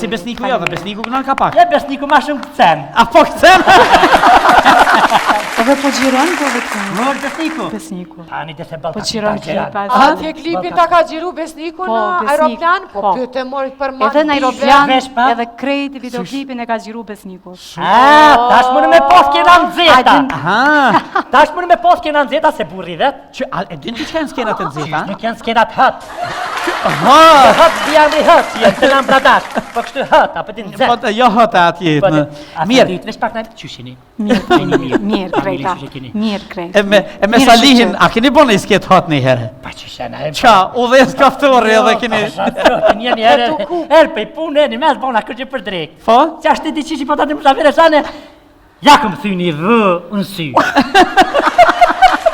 Si besniku jo, dhe besniku kënon ka pak. Ja, besniku ma shumë këtësen. A po këtësen? Edhe po gjiron, po vetëm. Mërë besniku. Besniku. Ani dhe se bëllë Po gjiron klipa. Atje klipin ta ka gjiru besniku në aeroplan, po pyte mori për marrë. Edhe në aeroplan, Veshpa. edhe krejt videoklipin e ka gjiru besniku. Tash mënë me pos kena nëzeta. Aha. Tash mënë me pos kena nëzeta se burri vet. Që, e din që kanë skenat e nëzita? Nuk janë skenat hët. Aha. Hët dhja dhe hët, si jenë të nam bradash. Po kështu hët, apo ti nëzet. Po, jo hëta atje. Mirë. Vesh pak në qyshini. Mirë krejta. Mirë krejt. E me Salihin, a keni bo në isket hot një herë? Pa qyshena. Qa, u dhe skaftori edhe keni... Njeni herë pej punë, një mes bona kërgjë për drejk. Po? Qa shtë ti qishi po të të më shavire shane, ja këm thyni vë në sy.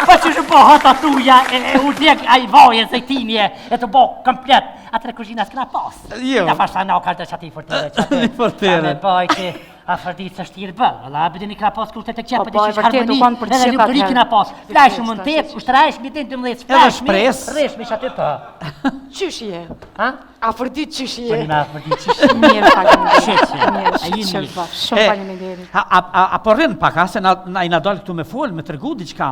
Pa që shë po hata tuja, e u djek a i vaje, se i tinje, e të bo komplet. Atëre kuzhina s'kena pas. Jo. Ja fash sa na o kaltë që ati i fortere. Një fortere. Sa me bajti, a fërdit së shtirë bëllë. Alla, abedi një kra pas kurte të qepë, Po, e vërtet, u kanë për të edhe qepë lukëri atëherë. kena pas. Flashë më në tepë, ushtrajsh mi din 12 Edhe shpres. Reshmi që aty për. Qysh je? Ha? A fërdit qysh Po je? një me a fërdit qysh. Mirë faleminderit. Shqeqe. A Mirë, jini shumë mirë. shumë faleminderit. A po rrinë pak, a se na i na dalë këtu me folë, me tërgu diqka.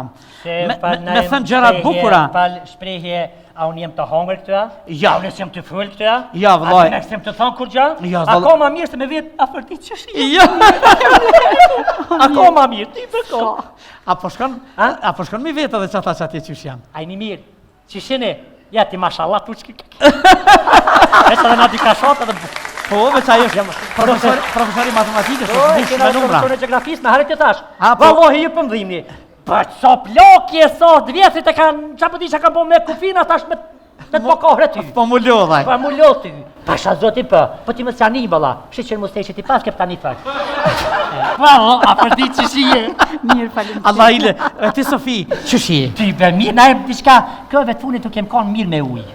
Me Me thënë gjërat bukura. Pal shprehje, a unë jem të hongër këtëa? Ja. A unë jem të full këtëa? Ja, vëllaj. A unë jem të thonë kur gja? Ja, vëllaj. Ako ma mirë se me vetë a fërdit qysh je. Jo. Ako ma mirë, ti për ko. A po shkon mi vetë edhe qata që atje qysh janë? A i një mirë, qyshini, ja ti mashallah tu qki. Veç edhe na di ka shot edhe Po, veç ajo është profesori matematikës, Po, është kena me numra. profesorë geografisë, me harit të thash. A, po. Vallohi ju pëmdhimi. Po, so plokje, so dvjetrit e kanë, qa po di që kanë bo me kufina, tash me të po kohre ty. Po mu lodhaj. Pa mu lo ty. Pasha zoti po ti më s'ja një bala. Shqyqër mu stejqë ti pas, kep ta një fakt. Vallo, a përdi që shije. Mirë faleminderit. Allah ile, ti Sofi, që shije? Ty be mirë, na e diçka, kjo vetë funit tu kem konë mirë me ujë.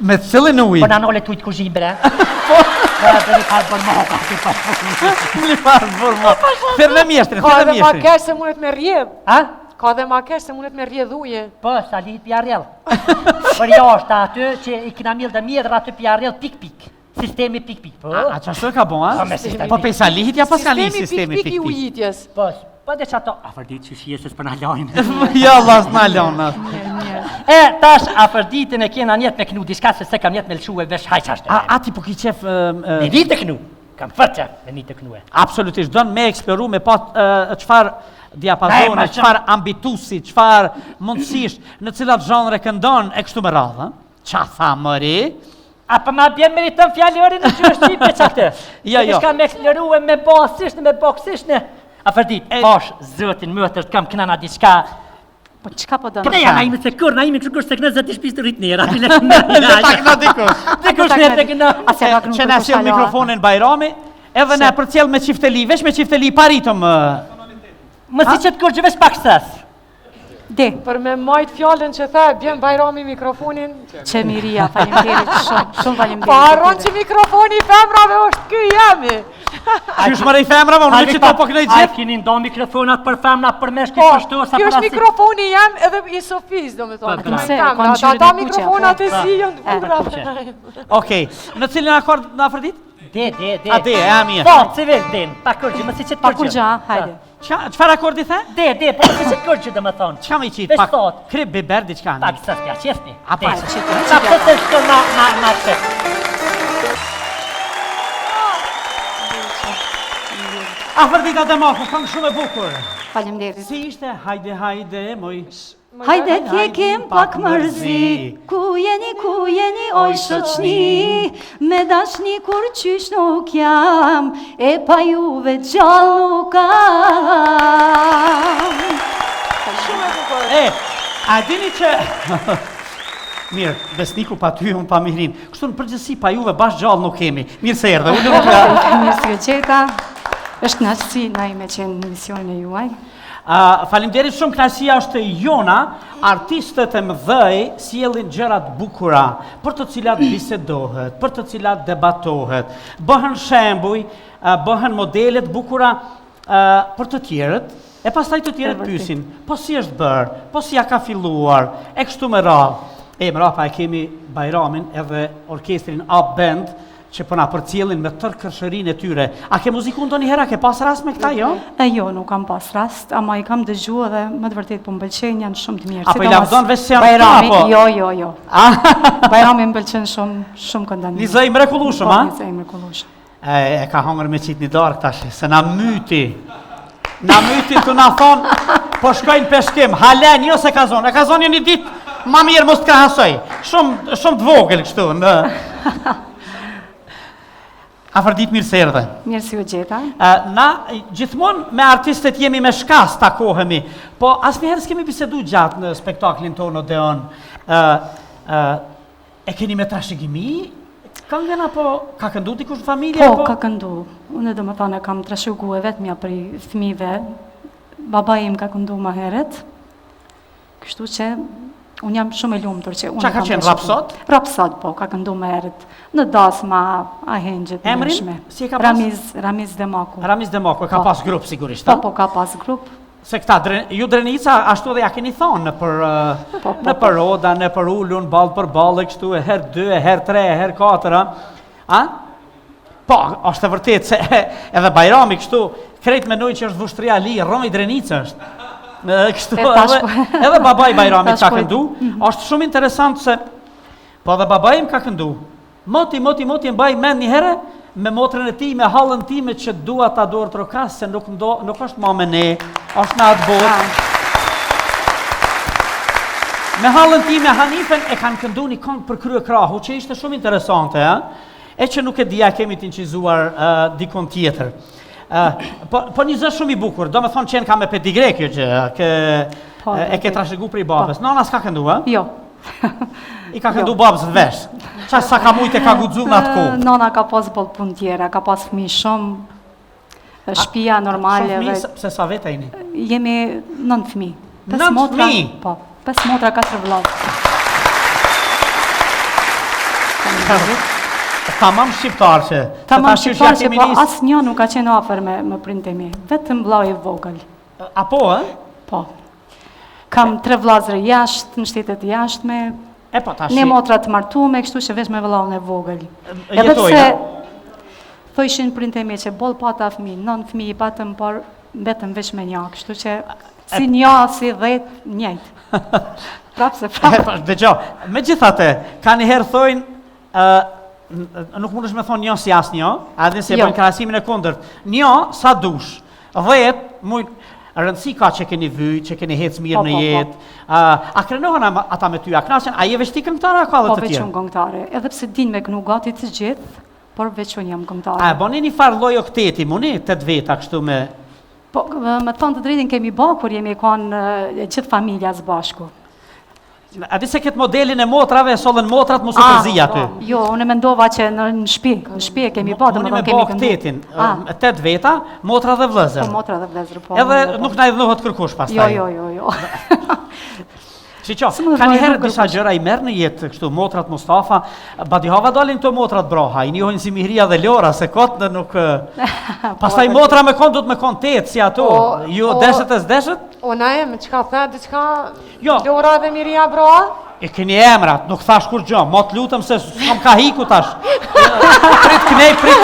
Me cilin ujë? Po na nole tujtë kuzhinë bre. Po, dhe një parë bërë moha, si pas funit. Një parë bërë Thirë në mjeshtrin, Ka thirë në dhe ma mjeshtrin. kesh se mundet me rjedh. Ha? Ka dhe ma kesh se mundet me rjedh uje. Po, sa lihet pjarrel. Për jashtë aty që i kina mirë dhe mjedrë aty pjarrel pik-pik. Sistemi pik-pik, po. A qashtu ka bo, Po, a? me sistemi Po pej Salihit ja pas ka një sistemi Sistemi pik-pik i pik-pik. ujitjes. Po dhe që ato, a fërdit që shije se s'për në lojnë. Ja, Allah s'na lona. E, tash, a fërditin e kena njetë me knu, diska se kam njetë me lëshu e vesh hajqashtë. A ti po ki qef... Me një të knu, kam fërqa me një të knu e. Absolutisht, do në me eksploru me pat qfar diapazone, qfar ambitusi, qfar mundësisht, në cilat zhanre këndon e kështu me radhë. Qa tha mëri? A për ma bjen me një tëm fjallërin në që është qipe që këtë? Jo, jo. Shka me eksploru e me basisht, me boksisht, a fërdit, pash, zëtin, mëtër, kam këna na diçka. Po çka po do? Këne ja na imi të kur, na imi të kur se këne zëti shpis të rritë njëra. Le ta këna dikush. Dikush ne të këna. Asja ka kënu Që na sjell mikrofonin Bajrami, edhe na përcjell me qifteli, vesh me qifteli paritëm. Më si që të kur që vesh pak sës. De, Për me majt fjallën që tha, bjen Bajrami mikrofonin. që miria, faleminderit shumë faleminderit. Po harron që mikrofoni i femrave është ky jemi. Qysh mërej femra, më në që to po kënej A gjithë? kini ndo mikrofonat për femna, për meshki Po, pështu, sa ky për është asi. mikrofoni jam edhe i Sofis, do me thonë. Po, pse, Ata kanë gjyrin ata e kuqe, mikrofonat po. e si janë Po, ura. kuqe. Okej, në cilin akord në afërdit? De. A de, e mirë. Po, civil, den, pa kërgjë, më si që të Pa kur gja, hajde. Qfar akordi the? De, po, më si që të kërgjë dhe më thonë. Qa me i qitë? Vesh Pak thot. krib, biber, diqka Pak një. sës pja qefni. A pa, Sa për të shkër na qefni. Afërdita dhe mafë, këngë shumë e bukur. Faleminderit. Si ishte, hajde, moj. Hajde t'jekim pak mërzi, ku jeni oj shoqni, me dashni kur qysh nuk jam, e pa juve gjall nuk kam. A dini që... Mirë, besniku pa ty, unë pa mirin. Kështu në përgjësi pa juve bashkë gjallë nuk kemi. Mirë se erdhe, unë nuk... Mirë si qeta, është knaqësi na i me qenë në misionin e juaj. Faleminderit shumë, kënaqësia është jona, artistët e mëdhej sjellin gjërat bukura, për të cilat bisedohet, për të cilat debatohet, bëhen shembuj, bëhen modelet bukura për të tjerët, e pastaj të tjerët pyesin, po si është bërë, po si ja ka filluar, e kështu me radhë. E mrapa e kemi Bajramin edhe orkestrin Up Band, që po na përcjellin me tërë kërshërinë e tyre. A ke muzikun ndonjë herë, ke pas rast me këta, jo? Jo, nuk kam pas rast, ama i kam dëgjuar dhe më të vërtet po m'pëlqejnë, janë shumë të mirë. Apo i lavdon veç se janë Bajrami, këta, apo? jo. Bajrami m'pëlqen shumë këndon. Një zë i mrekullueshëm, a? Një zë i mrekullueshëm. E ka hongër me qitë një dark tash, se na myti. Na myti të na thonë, po shkojnë peshkim, halen, jo se ka zonë. E ka zonë një ditë, ma mirë mos të krahasoj. Shumë të vogël kështu, në... Afërdit mirë se erdhe. Mirë si u gjeta. Na gjithmonë me artistet jemi me shkas takohemi, po asnjëherë s'kemi bisedu gjatë në spektaklin tonë Odeon. E keni me trashëgimi? Këngën apo ka këndu dikush në familje? Po, ka këndu. Unë do më thane kam trashëgu e vetëmja për fëmijëve. Baba im ka këndu më heret. Kështu që unë jam shumë e lumtur që unë Qa ka qenë rapsod? Rapsod, po, ka këndu më heret. Në dasma, ahengjët, Emrin? Si e ka pas? Ramiz Demaku. Ramiz Demaku, ka pas grup sigurisht, Po, ka pas grup. Se këta, ju Drenica, ashtu dhe ja keni thonë në për roda, në për ullun, balë për balë, kështu e herë 2, e herë 3, e herë 4, a? Po, është e vërtet se edhe Bajrami kështu, krejt menoj që është vushtria li, Romi Drenica është. Kështu, edhe babaj Bajrami ka këndu, është shumë interesant se, po edhe babaj im ka këndu, moti e mbaj men një herë, me motrën e ti, me halën time që dua ta dorë trokas, se nuk është ma me ne, është në atë botë. Me halën ti, me Hanifen, e kanë këndu një këngë për Krye Krahu, që ishte shumë interesante, e që nuk e dija kemi t'inqizuar dikon tjetër. Po një zë shumë i bukur, do me thonë qenë ka me pedigre kjo që, e ke trashëgu për i babës. Nona s'ka këndu, a? Jo. I ka këndu babës të vesh. Qa sa ka mujtë e ka gudzu në atë kohë? Nona ka pas bolë pun tjera, ka pas fëmijë shumë, shtëpia normale. Shumë fëmijë, se sa vete jeni? Jemi 9 fëmijë. 9 fëmijë? Po, 5 motra, 4 vëllezër. Tamam shqiptar që. Tamam shqiptar që, po asë një nuk ka qenë afer me prindemi. Vetëm vllau i vogël. Apo, Po. Kam 3 vllazër jashtë, në shtetet jashtme. Po tash. Ne motra të martume, kështu që veç me vllaun e vogël. Edhe pse thoshin prindemi që boll pata fëmijë, 9 fëmijë patëm, por vetëm veç me një, kështu që si një, si 10, njëjtë. Prapë. Dëgjoj, megjithatë, ka një herë thojnë nuk mundesh me thonë një si as një, edhe se bën krahasimin e kundërt. Një sa dush. 10 mujt rëndësi ka që keni vyj, që keni hec mirë në jetë. A krenohen ata me ty, a knaqen, a je veç ti këngëtare, a ka dhe të tjerë? Po veç unë këngëtare, edhe pse din me kënu gati të gjithë, por veç unë jam këngëtare. A boni një farë lloj okteti, muni 8 veta kështu me... Po, me thonë të drejtin kemi ba, kur jemi konë gjithë familja së bashku. A di se këtë modelin e motrave, sollën motrat mu superzi aty? Jo, unë mendova që në shpi e kemi ba, dhe më thonë kemi këndu. Oktetin, 8 veta, motra dhe vëllezër. Po, motra dhe vëllezër, po. Edhe nuk na i dhënohet kërkush pastaj. Jo. Shiqo, ka njëherë disa gjëra i merë në jetë kështu, motrat Mustafa, badihava dalin të motrat broha, i njohin si Mihria dhe Lora, se kotë nuk... Pastaj motra me konë du të me konë tetë si ato, ju deshet e s'deshet? Ona e me qka the, diçka Jo. Lora dhe Mihria broha? E keni emrat, nuk thash kur gjë, ma të lutëm se s'kam ka hiku tash. Prit kënej, prit